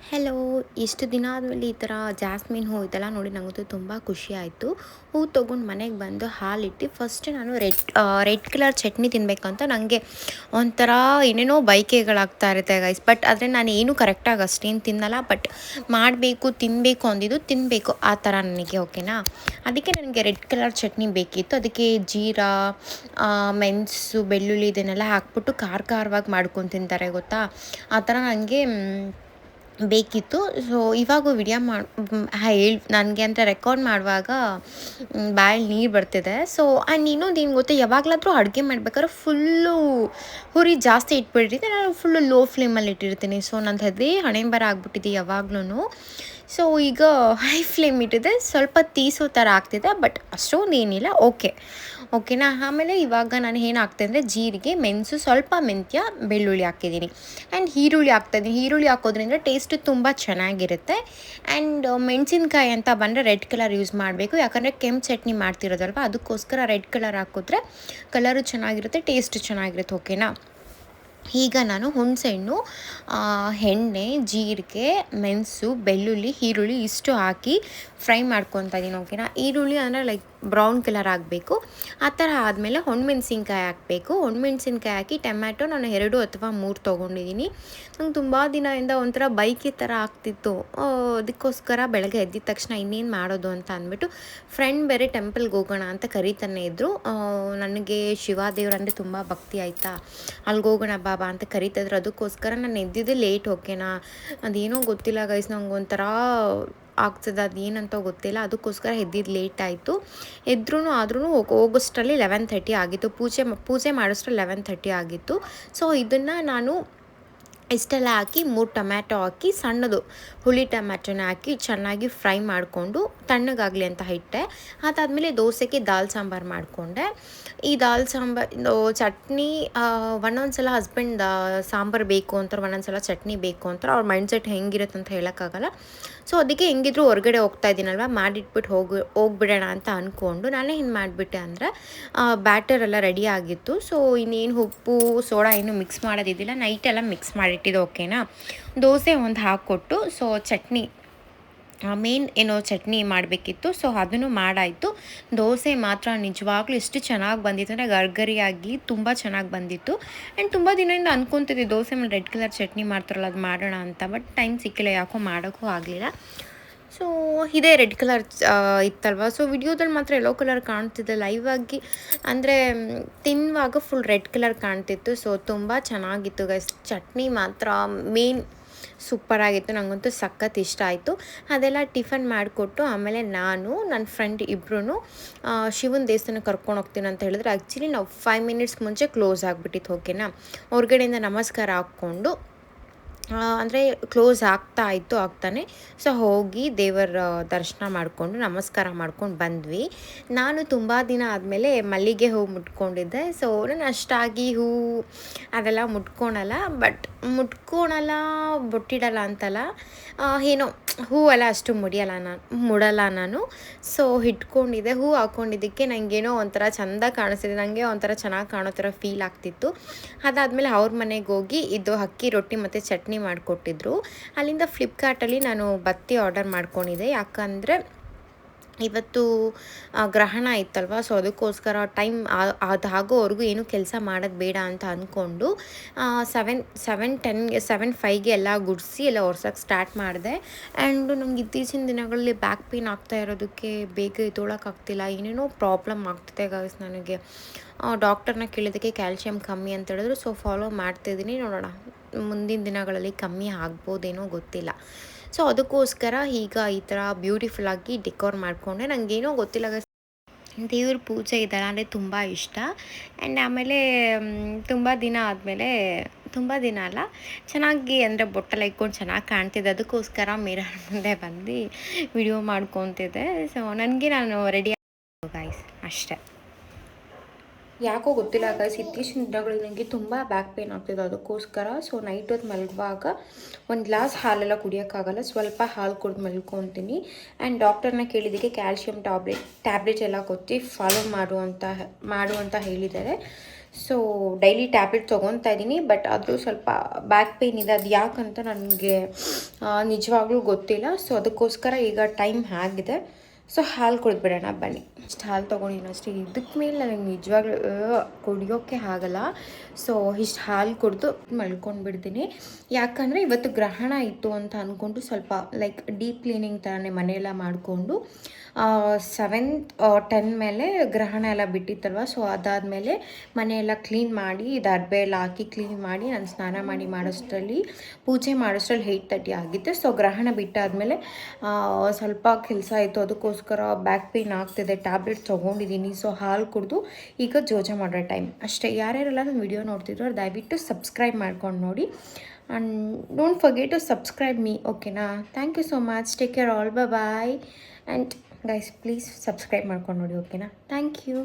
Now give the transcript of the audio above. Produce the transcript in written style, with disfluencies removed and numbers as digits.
Hello. ಇಷ್ಟು ದಿನ ಆದಮೇಲೆ ಈ ಥರ ಜಾಸ್ಮಿನ್ ಹೂ ಇದೆಲ್ಲ ನೋಡಿ ನನಗಂತೂ ತುಂಬ ಖುಷಿ ಆಯಿತು. ಹೂ ತೊಗೊಂಡು ಮನೆಗೆ ಬಂದು ಹಾಲಿಟ್ಟು ಫಸ್ಟ್ ನಾನು ರೆಡ್ ಕಲರ್ ಚಟ್ನಿ ತಿನ್ನಬೇಕಂತ ನನಗೆ ಒಂಥರ ಏನೇನೋ ಬಯಕೆಗಳಾಗ್ತಾ ಇರುತ್ತೆ ಗೈಸ್. ಬಟ್ ಆದರೆ ನಾನು ಏನೂ ಕರೆಕ್ಟಾಗಿ ಅಷ್ಟೇನು ತಿನ್ನಲ್ಲ. ಬಟ್ ಮಾಡಬೇಕು ತಿನ್ನಬೇಕು ಅಂದಿದ್ದು ತಿನ್ನಬೇಕು ಆ ಥರ ನನಗೆ, ಓಕೆನಾ. ಅದಕ್ಕೆ ನನಗೆ ರೆಡ್ ಕಲರ್ ಚಟ್ನಿ ಬೇಕಿತ್ತು. ಅದಕ್ಕೆ ಜೀರಾ, ಮೆಣಸು, ಬೆಳ್ಳುಳ್ಳಿ ಇದನ್ನೆಲ್ಲ ಹಾಕ್ಬಿಟ್ಟು ಖಾರವಾಗಿ ಮಾಡ್ಕೊಂಡು ತಿಂತಾರೆ ಗೊತ್ತಾ, ಆ ಥರ ನನಗೆ ಬೇಕಿತ್ತು. ಸೊ ಇವಾಗ ವಿಡಿಯೋ ನನಗೆ ಅಂತ ರೆಕಾರ್ಡ್ ಮಾಡುವಾಗ ಬಾಯಲ್ಲಿ ನೀರು ಬರ್ತಿದೆ. ಸೊ ಆ್ಯಂಡ್ ಇನ್ನೊಂದು ಏನು ಗೊತ್ತಾ, ಯಾವಾಗಲಾದರೂ ಅಡುಗೆ ಮಾಡ್ಬೇಕಾದ್ರೆ ಫುಲ್ಲು ಹುರಿ ಜಾಸ್ತಿ ಇಟ್ಬಿಟ್ಟಿರ್ತೀನಿ, ನಾನು ಫುಲ್ಲು ಲೋ ಫ್ಲೇಮಲ್ಲಿ ಇಟ್ಟಿರ್ತೀನಿ. ಸೊ ನಂದು ಅದೇ ಹಣೆಬರ ಆಗ್ಬಿಟ್ಟಿದೆ ಯಾವಾಗ್ಲೂ. ಸೊ ಈಗ ಹೈ ಫ್ಲೇಮ್ ಇಟ್ಟಿದೆ, ಸ್ವಲ್ಪ ತೀಸೋ ಥರ ಆಗ್ತಿದೆ, ಬಟ್ ಅಷ್ಟೊಂದು ಏನಿಲ್ಲ, ಓಕೆನಾ. ಆಮೇಲೆ ಇವಾಗ ನಾನು ಏನು ಹಾಕ್ತೆ ಅಂದರೆ ಜೀರಿಗೆ, ಮೆಣಸು, ಸ್ವಲ್ಪ ಮೆಂತ್ಯ, ಬೆಳ್ಳುಳ್ಳಿ ಹಾಕಿದ್ದೀನಿ. ಆ್ಯಂಡ್ ಈರುಳ್ಳಿ ಹಾಕ್ತಾಯಿದ್ದೀನಿ. ಈರುಳ್ಳಿ ಹಾಕೋದ್ರಿಂದ ಟೇಸ್ಟು ತುಂಬ ಚೆನ್ನಾಗಿರುತ್ತೆ. ಆ್ಯಂಡ್ ಮೆಣಸಿನ್ಕಾಯಿ ಅಂತ ಬಂದರೆ ರೆಡ್ ಕಲರ್ ಯೂಸ್ ಮಾಡಬೇಕು, ಯಾಕಂದರೆ ಕೆಂಪು ಚಟ್ನಿ ಮಾಡ್ತಿರೋದಲ್ವ, ಅದಕ್ಕೋಸ್ಕರ ರೆಡ್ ಕಲರ್ ಹಾಕಿದ್ರೆ ಕಲರು ಚೆನ್ನಾಗಿರುತ್ತೆ, ಟೇಸ್ಟು ಚೆನ್ನಾಗಿರುತ್ತೆ, ಓಕೆನಾ. ಈಗ ನಾನು ಹುಣಸೆಹಣ್ಣು, ಎಣ್ಣೆ, ಜೀರಿಗೆ, ಮೆಣಸು, ಬೆಳ್ಳುಳ್ಳಿ, ಈರುಳ್ಳಿ ಇಷ್ಟು ಹಾಕಿ ಫ್ರೈ ಮಾಡ್ಕೊತಾ ಇದ್ದೀನಿ, ಓಕೆನಾ. ಈರುಳ್ಳಿ ಅಂದರೆ ಲೈಕ್ ಬ್ರೌನ್ ಕಲರ್ ಆಗಬೇಕು. ಆ ಥರ ಆದಮೇಲೆ ಒಣಮೆಣ್ಸಿನ್ಕಾಯಿ ಹಾಕಬೇಕು. ಒಣಮೆಣ್ಸಿನ್ಕಾಯಿ ಹಾಕಿ ಟೊಮ್ಯಾಟೊ ನಾನು 2 ಅಥವಾ 3 ತೊಗೊಂಡಿದ್ದೀನಿ. ನಂಗೆ ತುಂಬ ದಿನದಿಂದ ಒಂಥರ ಬೈಕಿ ಥರ ಆಗ್ತಿತ್ತು. ಅದಕ್ಕೋಸ್ಕರ ಬೆಳಗ್ಗೆ ಎದ್ದಿದ ತಕ್ಷಣ ಇನ್ನೇನು ಮಾಡೋದು ಅಂತ ಅಂದ್ಬಿಟ್ಟು ಫ್ರೆಂಡ್ ಬೇರೆ ಟೆಂಪಲ್ಗೆ ಹೋಗೋಣ ಅಂತ ಕರೀತಾನೆ ಇದ್ದರು. ನನಗೆ ಶಿವ ದೇವರಂದರೆ ತುಂಬ ಭಕ್ತಿ ಆಯಿತಾ, ಅಲ್ಲಿಗೆ ಹೋಗೋಣ ಬಾಬಾ ಅಂತ ಕರೀತಾಯಿದ್ರು. ಅದಕ್ಕೋಸ್ಕರ ನಾನು ಎದ್ದಿದ್ದು ಲೇಟ್, ಓಕೆನಾ. ಅದೇನೋ ಗೊತ್ತಿಲ್ಲ ಗೈಸ್, ನಂಗೆ ಒಂಥರ ಆಗ್ತದೆ, ಅದು ಏನಂತ ಗೊತ್ತಿಲ್ಲ, ಅದಕ್ಕೋಸ್ಕರ ಎದ್ದಿದ್ದು ಲೇಟ್ ಆಯಿತು. ಆದ್ರೂ ಹೋಗೋಷ್ಟರಲ್ಲಿ 11:30 ಆಗಿತ್ತು. ಪೂಜೆ ಮಾಡೋಷ್ಟರಲ್ಲಿ 11:30 ಆಗಿತ್ತು. ಸೊ ಇದನ್ನು ನಾನು ಇಷ್ಟೆಲ್ಲ ಹಾಕಿ 3 ಟೊಮ್ಯಾಟೊ ಹಾಕಿ ಸಣ್ಣದು ಹುಳಿ ಟೊಮ್ಯಾಟೊನ ಹಾಕಿ ಚೆನ್ನಾಗಿ ಫ್ರೈ ಮಾಡಿಕೊಂಡು ತಣ್ಣಗಾಗಲಿ ಅಂತ ಇಟ್ಟೆ. ಅದಾದಮೇಲೆ ದೋಸೆಗೆ ದಾಲ್ ಸಾಂಬಾರು ಮಾಡಿಕೊಂಡೆ. ಈ ದಾಲ್ ಸಾಂಬಾರು ಚಟ್ನಿ ಒಂದೊಂದು ಸಲ ಹಸ್ಬೆಂಡ್ ಸಾಂಬಾರು ಬೇಕು ಅಂತಾರೆ, ಒಂದೊಂದು ಸಲ ಚಟ್ನಿ ಬೇಕು ಅಂತಾರೆ. ಅವ್ರ ಮೈಂಡ್ಸೆಟ್ ಹೆಂಗಿರುತ್ತೆ ಅಂತ ಹೇಳೋಕ್ಕಾಗಲ್ಲ. ಸೊ ಅದಕ್ಕೆ ಹೆಂಗಿದ್ರು ಹೊರಗಡೆ ಹೋಗ್ತಾ ಇದ್ದೀನಲ್ವ, ಮಾಡಿಟ್ಬಿಟ್ಟು ಹೋಗ್ಬಿಡೋಣ ಅಂತ ಅಂದ್ಕೊಂಡು ನಾನೇ ಏನು ಮಾಡಿಬಿಟ್ಟೆ ಅಂದರೆ, ಬ್ಯಾಟರೆಲ್ಲ ರೆಡಿ ಆಗಿತ್ತು. ಸೊ ಇನ್ನೇನು ಉಪ್ಪು ಸೋಡಾ ಏನು ಮಿಕ್ಸ್ ಮಾಡೋದಿದ್ದಿಲ್ಲ, ನೈಟೆಲ್ಲ ಮಿಕ್ಸ್ ಮಾಡಿಟ್ಟಿದ್ದು, ಓಕೆನಾ. ದೋಸೆ ಒಂದು ಹಾಕ್ಕೊಟ್ಟು, ಸೊ ಚಟ್ನಿ ಮೇನ್ ಏನೋ ಚಟ್ನಿ ಮಾಡಬೇಕಿತ್ತು. ಸೊ ಅದನ್ನು ಮಾಡಾಯಿತು. ದೋಸೆ ಮಾತ್ರ ನಿಜವಾಗ್ಲೂ ಎಷ್ಟು ಚೆನ್ನಾಗಿ ಬಂದಿತ್ತು ಅಂದರೆ ಗರ್ಗರಿಯಾಗಿ ತುಂಬ ಚೆನ್ನಾಗಿ ಬಂದಿತ್ತು. ಆ್ಯಂಡ್ ತುಂಬ ದಿನದಿಂದ ಅಂದ್ಕೊತಿದ್ದೆ ದೋಸೆ ಮೇಲೆ ರೆಡ್ ಕಲರ್ ಚಟ್ನಿ ಮಾಡ್ತಾರಲ್ಲ ಅದು ಮಾಡೋಣ ಅಂತ, ಬಟ್ ಟೈಮ್ ಸಿಕ್ಕಿಲ್ಲ, ಯಾಕೋ ಮಾಡೋಕ್ಕೂ ಆಗಲಿಲ್ಲ. ಸೊ ಇದೇ ರೆಡ್ ಕಲರ್ ಇತ್ತಲ್ವ. ಸೊ ವಿಡಿಯೋದಲ್ಲಿ ಮಾತ್ರ ಯೆಲ್ಲೋ ಕಲರ್ ಕಾಣ್ತಿದೆ, ಲೈವ್ ಆಗಿ ಅಂದರೆ ತಿನ್ನುವಾಗ ಫುಲ್ ರೆಡ್ ಕಲರ್ ಕಾಣ್ತಿತ್ತು. ಸೊ ತುಂಬ ಚೆನ್ನಾಗಿತ್ತು ಗೈಸ್. ಚಟ್ನಿ ಮಾತ್ರ ಮೇನ್ ಸೂಪರಾಗಿತ್ತು, ನನಗಂತೂ ಸಖತ್ ಇಷ್ಟ ಆಯಿತು. ಅದೆಲ್ಲ ಟಿಫನ್ ಮಾಡಿಕೊಟ್ಟು ಆಮೇಲೆ ನಾನು ನನ್ನ ಫ್ರೆಂಡ್ ಇಬ್ಬರೂ ಶಿವನ ದೇವಸ್ಥಾನಕ್ಕೆ ಕರ್ಕೊಂಡು ಹೋಗ್ತೀನಿ ಅಂತ ಹೇಳಿದ್ರೆ, ಆ್ಯಕ್ಚುಲಿ ನಾವು 5 ಮಿನಿಟ್ಸ್ ಮುಂಚೆ ಕ್ಲೋಸ್ ಆಗಿಬಿಟ್ಟಿತ್ತು, ಓಕೆನಾ. ಹೊರಗಡೆಯಿಂದ ನಮಸ್ಕಾರ ಹಾಕ್ಕೊಂಡು ಅಂದರೆ ಕ್ಲೋಸ್ ಆಗ್ತಾನೆ. ಸೊ ಹೋಗಿ ದೇವರ ದರ್ಶನ ಮಾಡಿಕೊಂಡು ನಮಸ್ಕಾರ ಮಾಡ್ಕೊಂಡು ಬಂದ್ವಿ. ನಾನು ತುಂಬ ದಿನ ಆದಮೇಲೆ ಮಲ್ಲಿಗೆ ಹೂವು ಮುಟ್ಕೊಂಡಿದ್ದೆ. ಸೊ ನಾನು ಅಷ್ಟಾಗಿ ಹೂವು ಅದೆಲ್ಲ ಮುಟ್ಕೊಳಲ್ಲ, ಬೊಟ್ಟಿಡಲ್ಲ ಅಂತಲ್ಲ, ಏನೋ ಹೂವೆಲ್ಲ ಅಷ್ಟು ಮುಡಲ್ಲ ನಾನು. ಸೊ ಇಟ್ಕೊಂಡಿದ್ದೆ. ಹೂವು ಹಾಕ್ಕೊಂಡಿದ್ದಕ್ಕೆ ನನಗೇನೋ ಒಂಥರ ಚೆಂದ ಕಾಣಿಸ್ತಿದೆ, ನನಗೆ ಒಂಥರ ಚೆನ್ನಾಗಿ ಕಾಣೋ ಥರ ಫೀಲ್ ಆಗ್ತಿತ್ತು. ಅದಾದಮೇಲೆ ಅವ್ರ ಮನೆಗೆ ಹೋಗಿ ಇದು ಅಕ್ಕಿ ರೊಟ್ಟಿ ಮತ್ತು ಚಟ್ನಿ ಮಾಡಿಕೊಟ್ಟಿದ್ರು. ಅಲ್ಲಿಂದ ಫ್ಲಿಪ್ಕಾರ್ಟಲ್ಲಿ ನಾನು ಬತ್ತಿ ಆರ್ಡರ್ ಮಾಡ್ಕೊಂಡಿದ್ದೆ, ಯಾಕಂದರೆ ಇವತ್ತು ಗ್ರಹಣ ಇತ್ತಲ್ವ. ಸೊ ಅದಕ್ಕೋಸ್ಕರ ಟೈಮ್ ಅದಾಗೋವರೆಗೂ ಏನೂ ಕೆಲಸ ಮಾಡೋದು ಬೇಡ ಅಂತ ಅಂದ್ಕೊಂಡು 7:5ಗೆ ಎಲ್ಲ ಗುಡಿಸಿ ಎಲ್ಲ ಒರ್ಸೋಕ್ಕೆ ಸ್ಟಾರ್ಟ್ ಮಾಡಿದೆ. ಆ್ಯಂಡ್ ನಂಗೆ ಇತ್ತೀಚಿನ ದಿನಗಳಲ್ಲಿ ಬ್ಯಾಕ್ ಪೇನ್ ಆಗ್ತಾ ಇರೋದಕ್ಕೆ ಬೇಗ ಎದ್ದೊಳಕ್ಕಾಗ್ತಿಲ್ಲ, ಏನೇನೋ ಪ್ರಾಬ್ಲಮ್ ಆಗ್ತಿದೆ ಗೈಸ್ ನನಗೆ. ಡಾಕ್ಟರ್ನ ಕೇಳಿದ್ದಕ್ಕೆ ಕ್ಯಾಲ್ಶಿಯಂ ಕಮ್ಮಿ ಅಂತ ಹೇಳಿದ್ರು. ಸೊ ಫಾಲೋ ಮಾಡ್ತಾಯಿದ್ದೀನಿ, ನೋಡೋಣ ಮುಂದಿನ ದಿನಗಳಲ್ಲಿ ಕಮ್ಮಿ ಆಗ್ಬೋದೇನೋ ಗೊತ್ತಿಲ್ಲ. ಸೊ ಅದಕ್ಕೋಸ್ಕರ ಈಗ ಈ ಥರ ಬ್ಯೂಟಿಫುಲ್ಲಾಗಿ ಡೆಕೋರ್ ಮಾಡಿಕೊಂಡೆ. ನನಗೇನೋ ಗೊತ್ತಿಲ್ಲ, ದೇವ್ರ ಪೂಜೆ ಇದೆಲ್ಲ ಅಂದರೆ ತುಂಬ ಇಷ್ಟ. ಆ್ಯಂಡ್ ಆಮೇಲೆ ತುಂಬ ದಿನ ಅಲ್ಲ, ಚೆನ್ನಾಗಿ ಅಂದರೆ ಬೊಟ್ಟೆಲ್ಲ ಇಟ್ಕೊಂಡು ಚೆನ್ನಾಗಿ ಕಾಣ್ತಿದ್ದೆ. ಅದಕ್ಕೋಸ್ಕರ ಮಿರರ್ ಮುಂದೆ ಬಂದು ವಿಡಿಯೋ ಮಾಡ್ಕೊತಿದ್ದೆ. ಸೊ ನಾನು ರೆಡಿ ಗಾಯ್ಸ್ ಅಷ್ಟೇ. ಯಾಕೋ ಗೊತ್ತಿಲ್ಲ ಗೈಸ್, ಇತ್ತೀಚಿನ ದಿನಗಳಲ್ಲಿ ನನಗೆ ತುಂಬ ಬ್ಯಾಕ್ ಪೇನ್ ಆಗ್ತಿದೆ. ಅದಕ್ಕೋಸ್ಕರ ಸೊ ನೈಟ್ ಹೊತ್ತು ಮಲಗುವಾಗ ಒಂದು ಗ್ಲಾಸ್ ಹಾಲೆಲ್ಲ ಕುಡಿಯೋಕ್ಕಾಗಲ್ಲ, ಸ್ವಲ್ಪ ಹಾಲು ಕುಡಿದು ಮಲ್ಕೊತೀನಿ. ಆ್ಯಂಡ್ ಡಾಕ್ಟರ್ನ ಕೇಳಿದ್ದಕ್ಕೆ ಕ್ಯಾಲ್ಶಿಯಂ ಟ್ಯಾಬ್ಲೆಟ್ ಎಲ್ಲ ಕೊಟ್ಟು ಫಾಲೋ ಮಾಡು ಅಂತ ಹೇಳಿದ್ದಾರೆ. ಸೊ ಡೈಲಿ ಟ್ಯಾಬ್ಲೆಟ್ ತೊಗೊತಾ ಇದ್ದೀನಿ, ಬಟ್ ಆದರೂ ಸ್ವಲ್ಪ ಬ್ಯಾಕ್ ಪೇಯ್ನ್ ಇದೆ. ಅದು ಯಾಕಂತ ನನಗೆ ನಿಜವಾಗ್ಲೂ ಗೊತ್ತಿಲ್ಲ. ಸೊ ಅದಕ್ಕೋಸ್ಕರ ಈಗ ಟೈಮ್ ಆಗಿದೆ. ಸೊ ಹಾಲು ಕುಡಿದ್ಬಿಡೋಣ ಬನ್ನಿ. ಇಷ್ಟು ಹಾಲು ತೊಗೊಂಡಿನಿ ಅಷ್ಟೇ. ಇದಕ್ಕೆ ಮೇಲೆ ನನಗೆ ನಿಜವಾಗ್ಲೂ ಕುಡಿಯೋಕ್ಕೆ ಆಗಲ್ಲ. ಸೊ ಇಷ್ಟು ಹಾಲು ಕುಡಿದು ಮಲ್ಕೊಂಡ್ಬಿಡ್ತೀನಿ. ಯಾಕಂದರೆ ಇವತ್ತು ಗ್ರಹಣ ಇತ್ತು ಅಂತ ಅಂದ್ಕೊಂಡು ಸ್ವಲ್ಪ ಲೈಕ್ ಡೀಪ್ ಕ್ಲೀನಿಂಗ್ ಥರನೇ ಮನೆಯೆಲ್ಲ ಮಾಡಿಕೊಂಡು 7-10 ಮೇಲೆ ಗ್ರಹಣ ಎಲ್ಲ ಬಿಟ್ಟಿತ್ತಲ್ವ. ಸೊ ಅದಾದಮೇಲೆ ಮನೆಯೆಲ್ಲ ಕ್ಲೀನ್ ಮಾಡಿ ಇದು ಅರ್ಬೆ ಎಲ್ಲ ಹಾಕಿ ಕ್ಲೀನ್ ಮಾಡಿ ನಾನು ಸ್ನಾನ ಮಾಡಿ ಮಾಡೋಷ್ಟರಲ್ಲಿ ಪೂಜೆ ಮಾಡೋಷ್ಟರಲ್ಲಿ 8:30 ಆಗಿತ್ತು. ಸೊ ಗ್ರಹಣ ಬಿಟ್ಟಾದಮೇಲೆ ಸ್ವಲ್ಪ ಕೆಲಸ ಆಯಿತು. ಅದಕ್ಕೋಸ್ಕರ ಬ್ಯಾಕ್ ಪೇಯ್ನ್ ಆಗ್ತಿದೆ. ಟ್ಯಾಬ್ಲೆಟ್ ತೊಗೊಂಡಿದ್ದೀನಿ. ಸೊ ಹಾಲು ಕುಡಿದು ಈಗ ಜೋಜ ಮಾಡೋ ಟೈಮ್ ಅಷ್ಟೇ. ಯಾರ್ಯಾರೆಲ್ಲ ನನ್ನ ವಿಡಿಯೋ ನೋಡ್ತಿದ್ರು ದಯವಿಟ್ಟು ಸಬ್ಸ್ಕ್ರೈಬ್ ಮಾಡ್ಕೊಂಡು ನೋಡಿ. And don't forget to subscribe me, ಓಕೆನಾ? Thank you so much. Take care all. Bye. And guys please subscribe ಮಾಡ್ಕೊಂಡು ನೋಡಿ, ಓಕೆನಾ? Thank you.